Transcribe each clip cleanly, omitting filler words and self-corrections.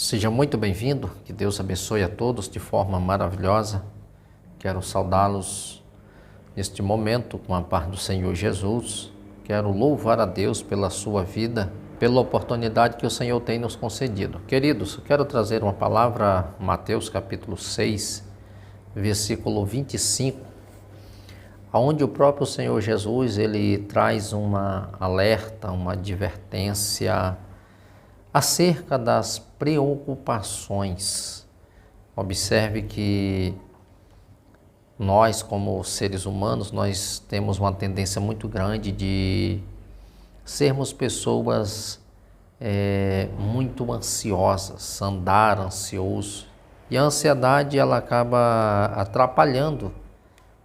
Seja muito bem-vindo, que Deus abençoe a todos de forma maravilhosa. Quero saudá-los neste momento com a paz do Senhor Jesus. Quero louvar a Deus pela sua vida, pela oportunidade que o Senhor tem nos concedido. Queridos, quero trazer uma palavra, Mateus capítulo 6, versículo 25, onde o próprio Senhor Jesus ele traz uma alerta, uma advertência acerca das preocupações. Observe que nós, como seres humanos, nós temos uma tendência muito grande de sermos pessoas muito ansiosas, andar ansioso. E a ansiedade ela acaba atrapalhando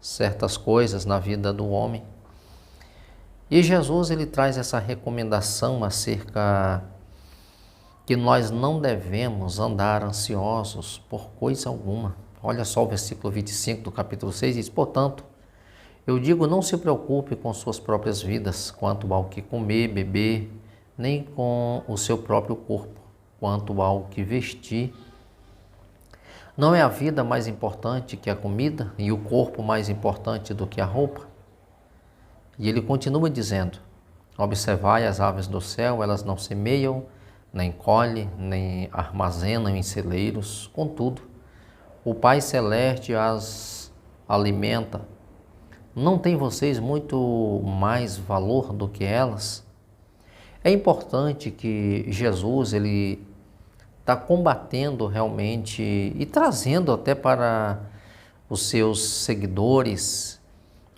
certas coisas na vida do homem. E Jesus ele traz essa recomendação acerca que nós não devemos andar ansiosos por coisa alguma. Olha só o versículo 25 do capítulo 6, diz: portanto, eu digo, não se preocupe com suas próprias vidas, quanto ao que comer, beber, nem com o seu próprio corpo, quanto ao que vestir. Não é a vida mais importante que a comida e o corpo mais importante do que a roupa? E ele continua dizendo: observai as aves do céu, elas não semeiam, nem colhem, nem armazenam em celeiros. Contudo, o Pai Celeste as alimenta. Não tem vocês muito mais valor do que elas? É importante que Jesus ele está combatendo realmente e trazendo até para os seus seguidores,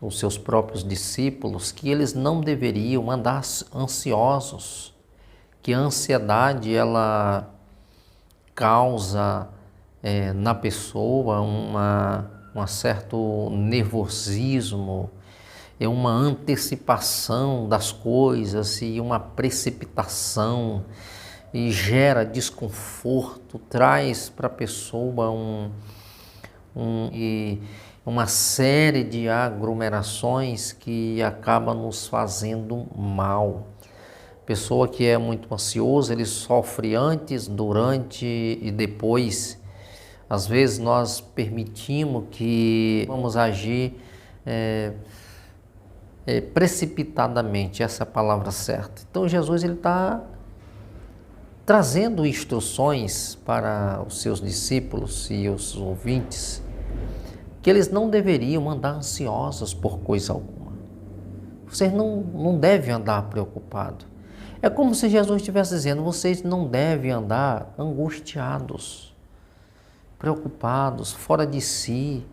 os seus próprios discípulos, que eles não deveriam andar ansiosos, que a ansiedade ela causa na pessoa um certo nervosismo, uma antecipação das coisas e uma precipitação, e gera desconforto, traz para a pessoa uma série de aglomerações que acaba nos fazendo mal. Pessoa que é muito ansiosa, ele sofre antes, durante e depois. Às vezes nós permitimos que vamos agir precipitadamente, essa é a palavra certa. Então Jesus ele está trazendo instruções para os seus discípulos e os ouvintes, que eles não deveriam andar ansiosos por coisa alguma. Vocês não devem andar preocupados. É como se Jesus estivesse dizendo: vocês não devem andar angustiados, preocupados, fora de si.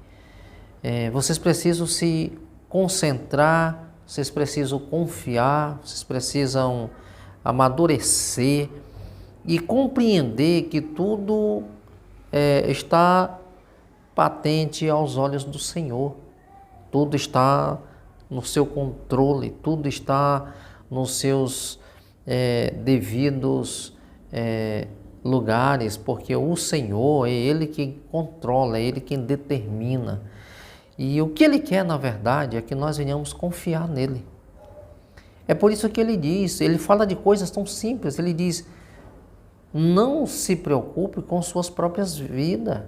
Vocês precisam se concentrar, vocês precisam confiar, vocês precisam amadurecer e compreender que tudo está patente aos olhos do Senhor. Tudo está no seu controle, tudo está nos seus devidos lugares, porque o Senhor é Ele quem controla, é Ele quem determina. E o que Ele quer, na verdade, é que nós venhamos confiar nele. É por isso que Ele diz, Ele fala de coisas tão simples, Ele diz: não se preocupe com suas próprias vidas.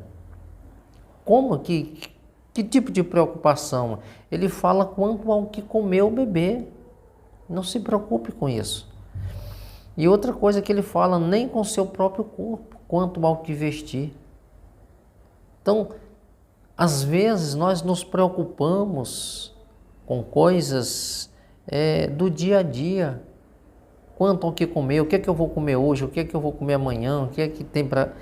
Como? Que tipo de preocupação? Ele fala quanto ao que comer ou beber. Não se preocupe com isso. E outra coisa que ele fala, nem com seu próprio corpo, quanto ao que vestir. Então, às vezes nós nos preocupamos com coisas do dia a dia. Quanto ao que comer, o que é que eu vou comer hoje, o que é que eu vou comer amanhã, o que é que tem para...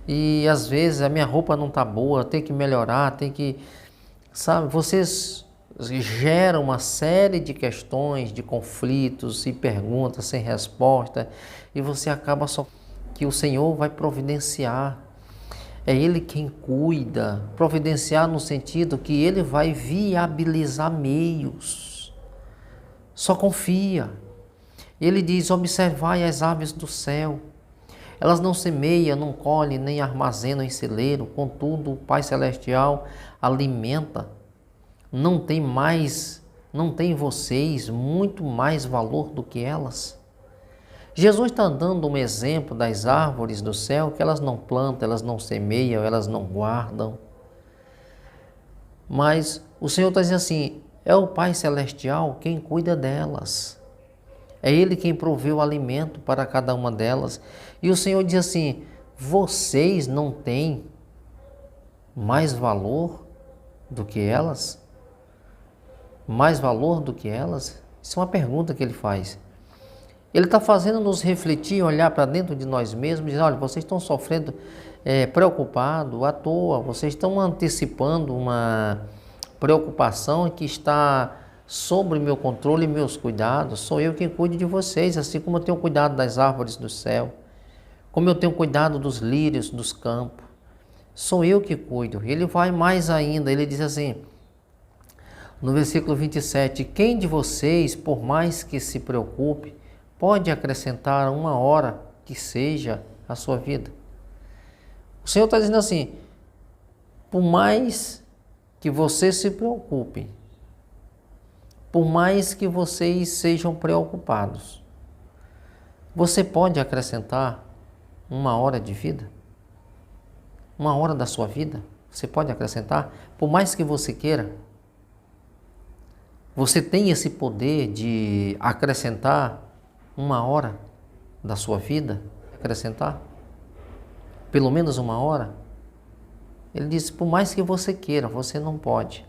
E às vezes a minha roupa não está boa, tem que melhorar, tem que... Sabe, vocês gera uma série de questões, de conflitos e perguntas sem resposta, e você acaba só que o Senhor vai providenciar. É Ele quem cuida, providenciar no sentido que Ele vai viabilizar meios. Só confia. Ele diz: observai as aves do céu. Elas não semeiam, não colhem, nem armazenam em celeiro, contudo o Pai Celestial alimenta. Não tem vocês muito mais valor do que elas? Jesus está dando um exemplo das árvores do céu, que elas não plantam, elas não semeiam, elas não guardam. Mas o Senhor está dizendo assim, é o Pai Celestial quem cuida delas. É Ele quem proveu o alimento para cada uma delas. E o Senhor diz assim, vocês não têm mais valor do que elas? Mais valor do que elas? Isso é uma pergunta que Ele faz. Ele está fazendo nos refletir, olhar para dentro de nós mesmos e dizer, olha, vocês estão sofrendo, preocupados à toa, vocês estão antecipando uma preocupação que está sobre meu controle e meus cuidados. Sou eu quem cuido de vocês, assim como eu tenho cuidado das árvores do céu, como eu tenho cuidado dos lírios dos campos. Sou eu que cuido. Ele vai mais ainda, ele diz assim, no versículo 27, quem de vocês, por mais que se preocupe, pode acrescentar uma hora que seja a sua vida? O Senhor está dizendo assim, por mais que você se preocupe, por mais que vocês sejam preocupados, você pode acrescentar uma hora de vida? Uma hora da sua vida? Você pode acrescentar? Por mais que você queira? Você tem esse poder de acrescentar uma hora da sua vida? Acrescentar? Pelo menos uma hora? Ele diz, por mais que você queira, você não pode.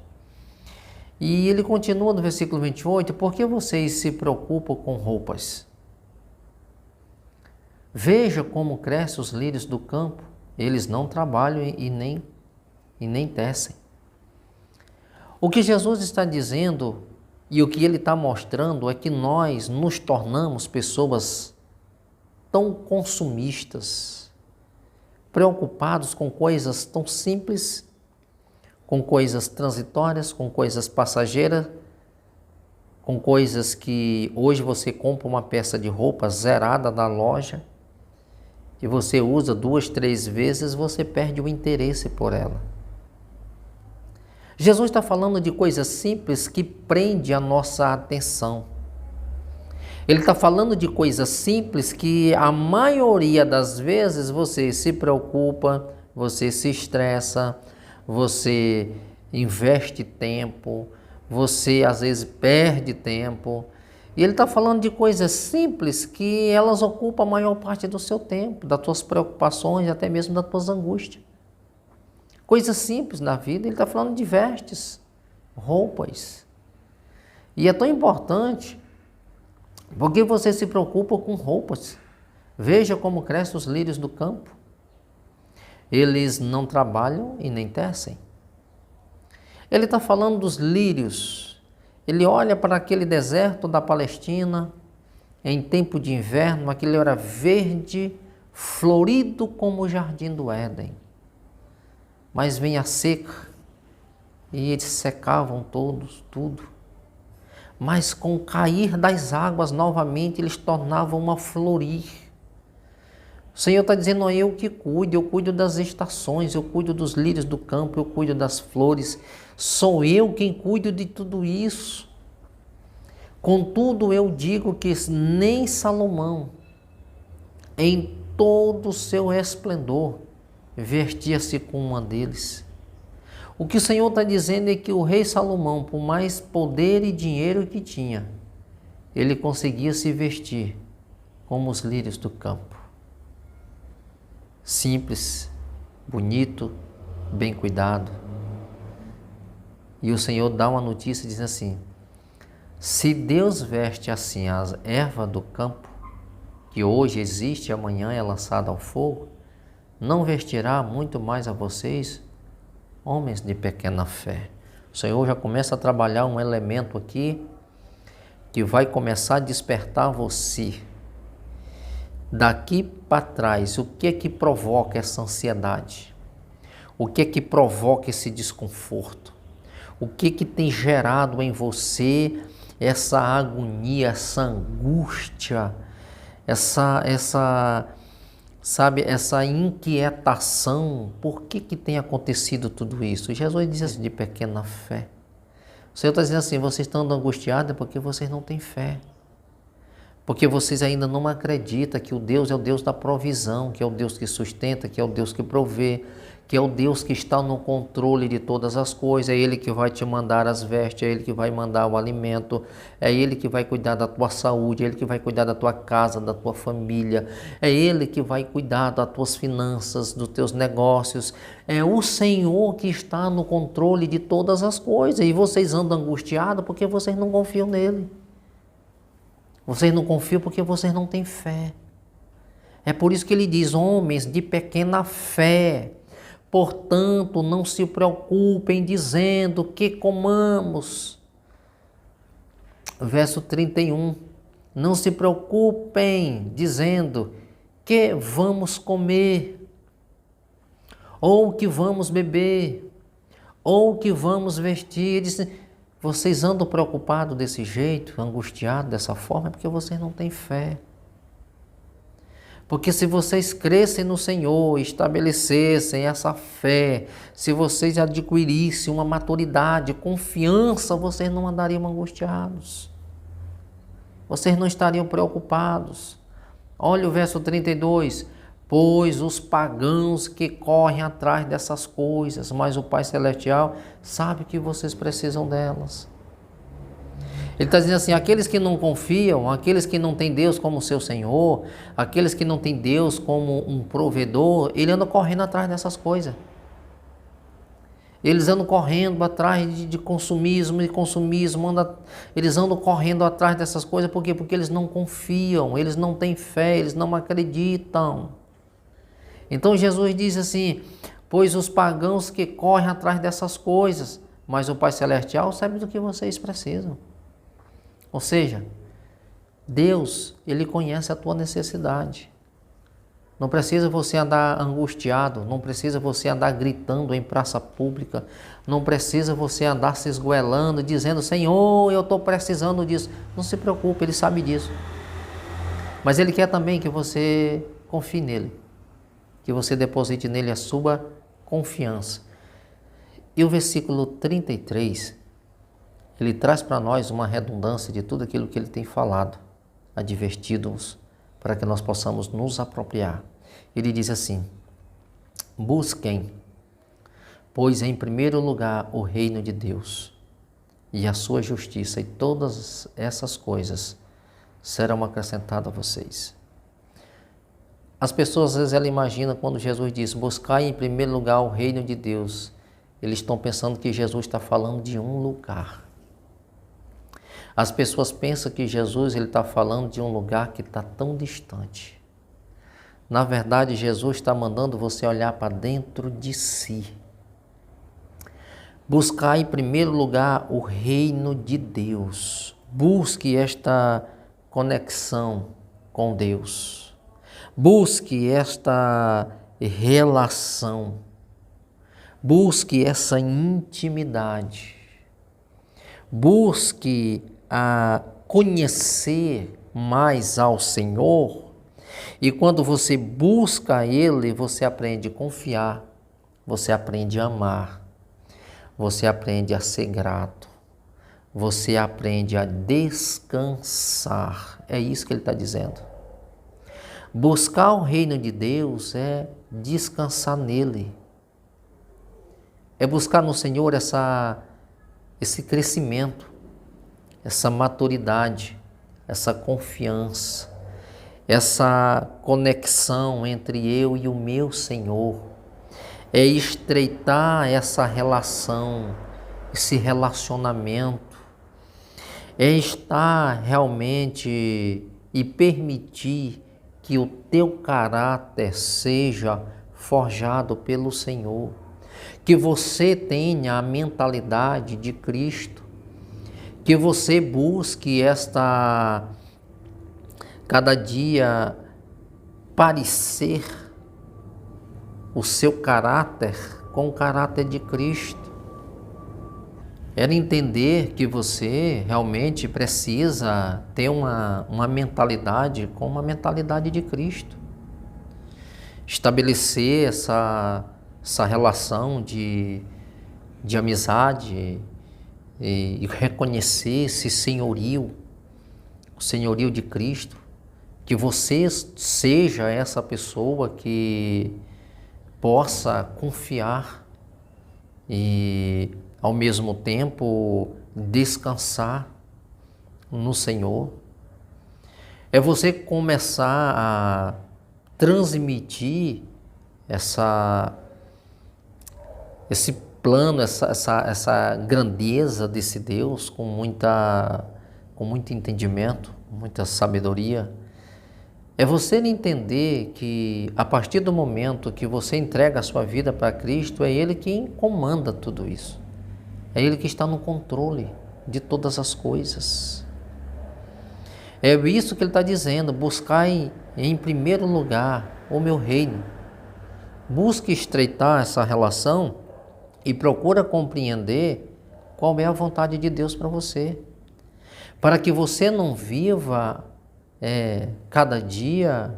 E ele continua no versículo 28, por que vocês se preocupam com roupas? Veja como crescem os lírios do campo, eles não trabalham e nem tecem. O que Jesus está dizendo e o que ele está mostrando é que nós nos tornamos pessoas tão consumistas, preocupados com coisas tão simples, com coisas transitórias, com coisas passageiras, com coisas que hoje você compra uma peça de roupa zerada da loja e você usa 2, 3 vezes, você perde o interesse por ela. Jesus está falando de coisas simples que prendem a nossa atenção. Ele está falando de coisas simples que a maioria das vezes você se preocupa, você se estressa, você investe tempo, você às vezes perde tempo. E ele está falando de coisas simples que elas ocupam a maior parte do seu tempo, das tuas preocupações, até mesmo das tuas angústias. Coisas simples na vida, ele está falando de vestes, roupas. E é tão importante, porque você se preocupa com roupas. Veja como crescem os lírios do campo. Eles não trabalham e nem tecem. Ele está falando dos lírios. Ele olha para aquele deserto da Palestina, em tempo de inverno, aquele era verde, florido como o jardim do Éden. Mas vem a seca e eles secavam todos, tudo. Mas com o cair das águas novamente eles tornavam a florir. O Senhor está dizendo, eu que cuido, eu cuido das estações, eu cuido dos lírios do campo, eu cuido das flores. Sou eu quem cuido de tudo isso. Contudo, eu digo que nem Salomão, em todo o seu esplendor, vestia-se com uma deles. O que o Senhor está dizendo é que o rei Salomão, por mais poder e dinheiro que tinha, ele conseguia se vestir como os lírios do campo. Simples, bonito, bem cuidado. E o Senhor dá uma notícia e diz assim, se Deus veste assim as ervas do campo, que hoje existe e amanhã é lançada ao fogo, não vestirá muito mais a vocês, homens de pequena fé. O Senhor já começa a trabalhar um elemento aqui que vai começar a despertar você. Daqui para trás, o que é que provoca essa ansiedade? O que é que provoca esse desconforto? O que é que tem gerado em você essa agonia, essa angústia, essa inquietação? Por que tem acontecido tudo isso? Jesus diz assim, de pequena fé. O Senhor está dizendo assim, vocês estão angustiados porque vocês não têm fé. Porque vocês ainda não acreditam que o Deus é o Deus da provisão, que é o Deus que sustenta, que é o Deus que provê, que é o Deus que está no controle de todas as coisas. É Ele que vai te mandar as vestes, é Ele que vai mandar o alimento, é Ele que vai cuidar da tua saúde, é Ele que vai cuidar da tua casa, da tua família, é Ele que vai cuidar das tuas finanças, dos teus negócios. É o Senhor que está no controle de todas as coisas. E vocês andam angustiados porque vocês não confiam nele. Vocês não confiam porque vocês não têm fé. É por isso que ele diz, homens de pequena fé, portanto, não se preocupem dizendo que comamos. Verso 31, não se preocupem dizendo que vamos comer, ou que vamos beber, ou que vamos vestir. Ele diz, vocês andam preocupados desse jeito, angustiados dessa forma, é porque vocês não têm fé. Porque se vocês crescem no Senhor, estabelecessem essa fé, se vocês adquirissem uma maturidade, confiança, vocês não andariam angustiados. Vocês não estariam preocupados. Olha o verso 32. Pois os pagãos que correm atrás dessas coisas, mas o Pai Celestial sabe que vocês precisam delas. Ele está dizendo assim, aqueles que não confiam, aqueles que não têm Deus como seu Senhor, aqueles que não têm Deus como um provedor, ele anda correndo atrás dessas coisas. Eles andam correndo atrás de consumismo, eles andam correndo atrás dessas coisas, por quê? Porque eles não confiam, eles não têm fé, eles não acreditam. Então Jesus diz assim, pois os pagãos que correm atrás dessas coisas, mas o Pai Celestial sabe do que vocês precisam. Ou seja, Deus, Ele conhece a tua necessidade. Não precisa você andar angustiado, não precisa você andar gritando em praça pública, não precisa você andar se esgoelando, dizendo, Senhor, eu estou precisando disso. Não se preocupe, Ele sabe disso. Mas Ele quer também que você confie nele, que você deposite nele a sua confiança. E o versículo 33, ele traz para nós uma redundância de tudo aquilo que ele tem falado, advertido-nos, para que nós possamos nos apropriar. Ele diz assim, busquem, pois em primeiro lugar o reino de Deus e a sua justiça, e todas essas coisas serão acrescentadas a vocês. As pessoas às vezes elas imaginam quando Jesus diz, buscai em primeiro lugar o reino de Deus, eles estão pensando que Jesus está falando de um lugar. As pessoas pensam que Jesus está falando de um lugar que está tão distante. Na verdade, Jesus está mandando você olhar para dentro de si. Buscar em primeiro lugar o reino de Deus. Busque esta conexão com Deus. Busque esta relação. Busque essa intimidade. Busque a conhecer mais ao Senhor, e quando você busca Ele, você aprende a confiar, você aprende a amar, você aprende a ser grato, você aprende a descansar. É isso que ele está dizendo. Buscar o reino de Deus é descansar nele, é buscar no Senhor esse crescimento, essa maturidade, essa confiança, essa conexão entre eu e o meu Senhor. É estreitar essa relação, esse relacionamento. É estar realmente e permitir que o teu caráter seja forjado pelo Senhor. Que você tenha a mentalidade de Cristo. Que você busque cada dia parecer o seu caráter com o caráter de Cristo. Era entender que você realmente precisa ter uma mentalidade com uma mentalidade de Cristo. Estabelecer essa relação de amizade, e reconhecer esse senhorio o senhorio de Cristo, que você seja essa pessoa que possa confiar e, ao mesmo tempo, descansar no Senhor. É você começar a transmitir esse plano, essa grandeza desse Deus com muito entendimento, muita sabedoria. É você entender que a partir do momento que você entrega a sua vida para Cristo, é Ele quem comanda tudo isso. É Ele que está no controle de todas as coisas. É isso que Ele está dizendo: buscai em primeiro lugar o meu reino. Busque estreitar essa relação e procura compreender qual é a vontade de Deus para você. Para que você não viva cada dia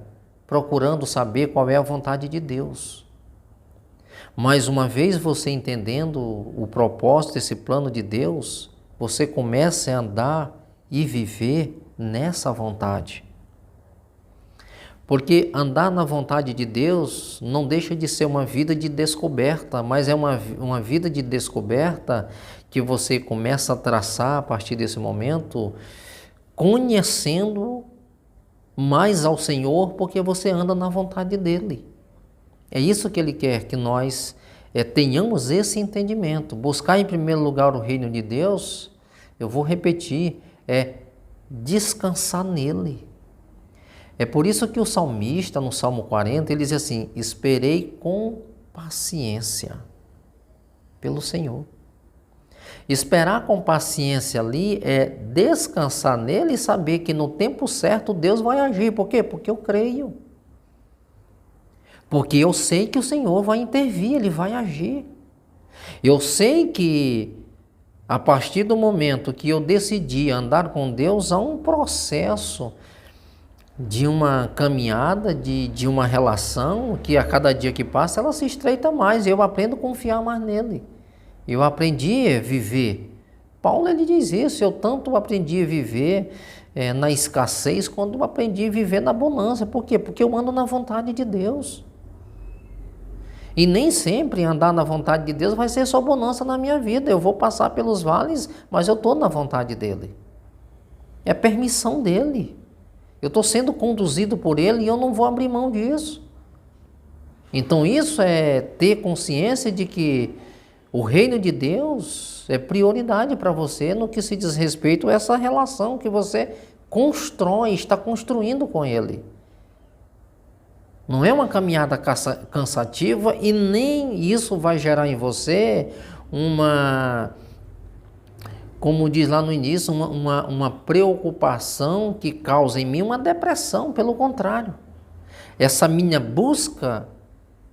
procurando saber qual é a vontade de Deus. Mas uma vez você entendendo o propósito desse plano de Deus, você começa a andar e viver nessa vontade. Porque andar na vontade de Deus não deixa de ser uma vida de descoberta, mas é uma vida de descoberta que você começa a traçar a partir desse momento, conhecendo mais ao Senhor, porque você anda na vontade dEle. É isso que Ele quer, que nós tenhamos esse entendimento. Buscar em primeiro lugar o reino de Deus, eu vou repetir, é descansar nele. É por isso que o salmista, no Salmo 40, ele diz assim: esperei com paciência pelo Senhor. Esperar com paciência ali é descansar nele e saber que no tempo certo Deus vai agir. Por quê? Porque eu creio. Porque eu sei que o Senhor vai intervir, Ele vai agir. Eu sei que a partir do momento que eu decidi andar com Deus, há um processo de uma caminhada, de uma relação que a cada dia que passa ela se estreita mais. Eu aprendo a confiar mais nele. Eu aprendi a viver. Paulo ele diz isso: eu tanto aprendi a viver na escassez quanto aprendi a viver na bonança. Por quê? Porque eu ando na vontade de Deus. E nem sempre andar na vontade de Deus vai ser só bonança na minha vida. Eu vou passar pelos vales, mas eu estou na vontade dEle. É permissão dEle. Eu estou sendo conduzido por Ele e eu não vou abrir mão disso. Então isso é ter consciência de que o reino de Deus é prioridade para você no que se diz respeito a essa relação que você constrói, está construindo com Ele. Não é uma caminhada cansativa e nem isso vai gerar em você como diz lá no início, uma preocupação que causa em mim uma depressão. Pelo contrário, essa minha busca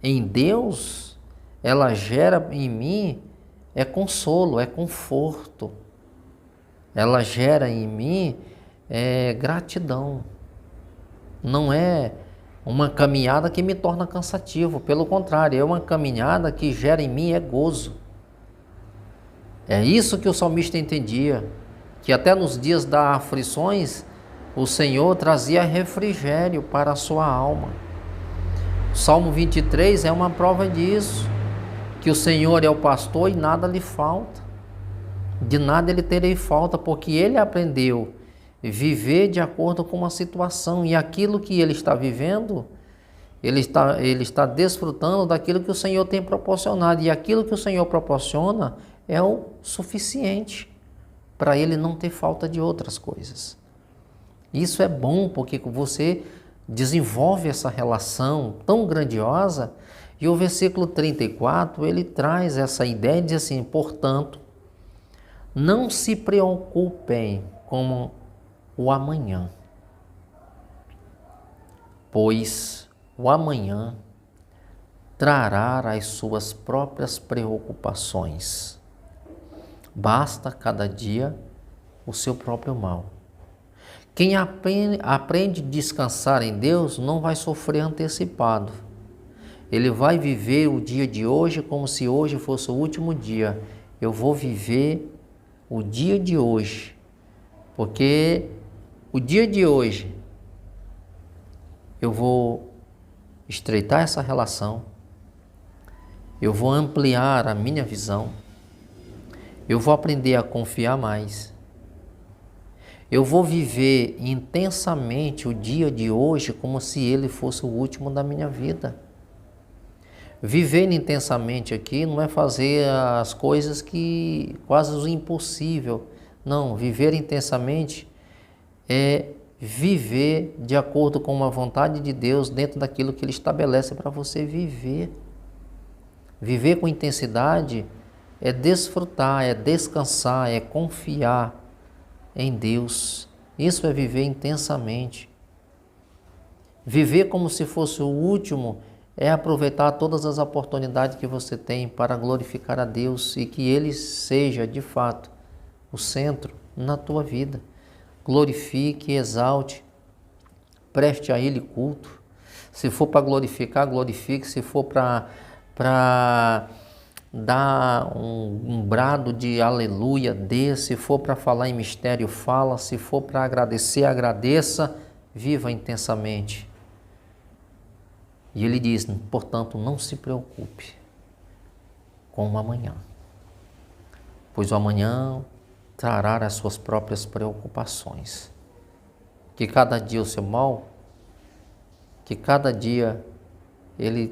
em Deus, ela gera em mim consolo, conforto. Ela gera em mim gratidão. Não é uma caminhada que me torna cansativo, pelo contrário, é uma caminhada que gera em mim gozo. É isso que o salmista entendia, que até nos dias das aflições, o Senhor trazia refrigério para a sua alma. O Salmo 23 é uma prova disso, que o Senhor é o pastor e nada lhe falta. De nada ele terei falta, porque ele aprendeu viver de acordo com uma situação, e aquilo que ele está vivendo, ele está desfrutando daquilo que o Senhor tem proporcionado, e aquilo que o Senhor proporciona é o suficiente para ele não ter falta de outras coisas. Isso é bom porque você desenvolve essa relação tão grandiosa, e o versículo 34 ele traz essa ideia de dizer assim: portanto, não se preocupem com o amanhã, pois o amanhã trará as suas próprias preocupações. Basta cada dia o seu próprio mal. Quem aprende a descansar em Deus não vai sofrer antecipado. Ele vai viver o dia de hoje como se hoje fosse o último dia. Eu vou viver o dia de hoje, porque o dia de hoje eu vou estreitar essa relação, eu vou ampliar a minha visão, eu vou aprender a confiar mais, eu vou viver intensamente o dia de hoje como se ele fosse o último da minha vida. Viver intensamente aqui não é fazer as coisas que quase o impossível. Não, viver intensamente é viver de acordo com a vontade de Deus dentro daquilo que Ele estabelece para você viver. Viver com intensidade é desfrutar, é descansar, é confiar em Deus. Isso é viver intensamente. Viver como se fosse o último é aproveitar todas as oportunidades que você tem para glorificar a Deus e que Ele seja, de fato, o centro na tua vida. Glorifique, exalte, preste a Ele culto. Se for para glorificar, glorifique. Se for para dar um brado de aleluia, dê. Se for para falar em mistério, fala. Se for para agradecer, agradeça. Viva intensamente. E ele diz, portanto, não se preocupe com o amanhã, pois o amanhã trará as suas próprias preocupações. Que cada dia o seu mal, que cada dia eles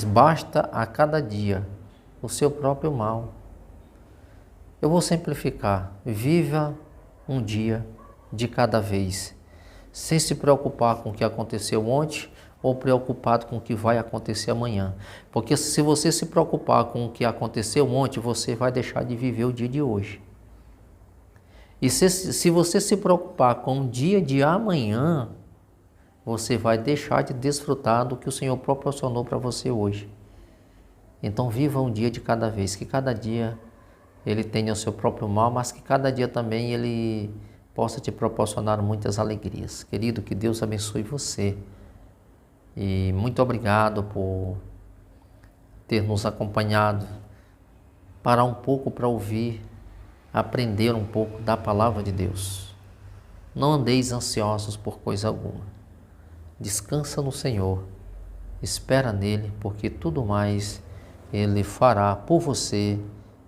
basta a cada dia o seu próprio mal. Eu vou simplificar, viva um dia de cada vez, sem se preocupar com o que aconteceu ontem ou preocupado com o que vai acontecer amanhã. Porque se você se preocupar com o que aconteceu ontem, você vai deixar de viver o dia de hoje. E se você se preocupar com o dia de amanhã, você vai deixar de desfrutar do que o Senhor proporcionou para você hoje. Então viva um dia de cada vez, que cada dia ele tenha o seu próprio mal, mas que cada dia também ele possa te proporcionar muitas alegrias. Querido, que Deus abençoe você. E muito obrigado por ter nos acompanhado. Parar um pouco para ouvir, aprender um pouco da palavra de Deus. Não andeis ansiosos por coisa alguma. Descansa no Senhor. Espera nele, porque tudo mais Ele fará por você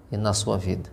e na sua vida.